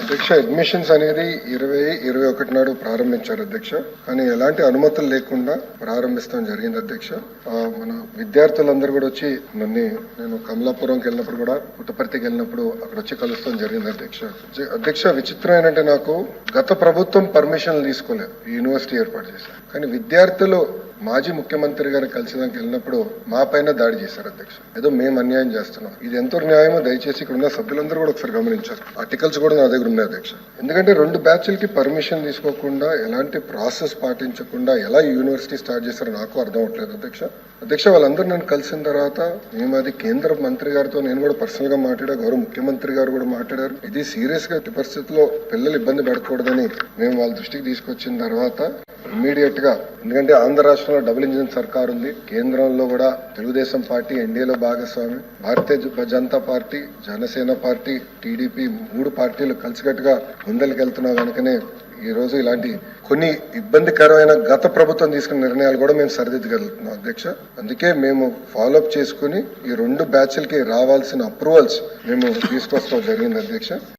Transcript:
అధ్యక్ష అడ్మిషన్స్ అనేది 2021 నాడు ప్రారంభించారు అధ్యక్ష. కానీ ఎలాంటి అనుమతులు లేకుండా ప్రారంభిస్తాం జరిగింది అధ్యక్ష. మన విద్యార్థులందరూ కూడా వచ్చి నేను కమలాపురంకి వెళ్ళినప్పుడు కూడా పుట్టపర్తికి వెళ్ళినప్పుడు అక్కడ వచ్చి కలుస్తాం జరిగింది అధ్యక్ష. అధ్యక్ష విచిత్రం ఏంటంటే నాకు గత ప్రభుత్వం పర్మిషన్లు తీసుకోలేదు ఈ యూనివర్సిటీ ఏర్పాటు చేశారు. కానీ విద్యార్థులు మాజీ ముఖ్యమంత్రి గారిని కలిసేదానికి వెళ్ళినప్పుడు మా పైన దాడి చేశారు అధ్యక్ష. ఏదో మేము అన్యాయం చేస్తున్నాం. ఇది ఎంతో న్యాయమో దయచేసి ఇక్కడ ఉన్న సభ్యులందరూ కూడా ఒకసారి గమనించారు. ఆర్టికల్స్ కూడా నా దగ్గర ఉన్నాయి అధ్యక్ష. ఎందుకంటే 2 బ్యాచ్లకి పర్మిషన్ తీసుకోకుండా ఎలాంటి ప్రాసెస్ పాటించకుండా ఎలా యూనివర్సిటీ స్టార్ట్ చేశారో నాకు అర్థం అవట్లేదు అధ్యక్ష. వాళ్ళందరూ నన్ను కలిసిన తర్వాత మేము అది కేంద్ర మంత్రి గారితో నేను కూడా పర్సనల్ గా మాట్లాడా, గౌరవ ముఖ్యమంత్రి గారు కూడా మాట్లాడారు. ఇది సీరియస్ గా పరిస్థితుల్లో పిల్లలు ఇబ్బంది పడకూడదని మేము వాళ్ళ దృష్టికి తీసుకొచ్చిన తర్వాత ఇమ్మీడియట్ గా, ఎందుకంటే ఆంధ్ర రాష్ట్రంలో డబుల్ ఇంజిన్ సర్కార్ ఉంది, కేంద్రంలో కూడా తెలుగుదేశం పార్టీ ఎన్డీఏలో భాగస్వామి, Bharatiya Janata party, Janasena party, TDP 3 పార్టీలు కలిసికట్టుగా ముందరికెళ్తున్నాం. కనుకనే ఈ రోజు ఇలాంటి కొన్ని ఇబ్బందికరమైన గత ప్రభుత్వం తీసుకున్న నిర్ణయాలు కూడా మేము సరిదిద్దగలుగుతున్నాం అధ్యక్ష. అందుకే మేము ఫాలోఅప్ చేసుకుని ఈ 2 బ్యాచ్లకి రావాల్సిన అప్రూవల్స్ మేము తీసుకొస్తాం జరిగింది అధ్యక్ష.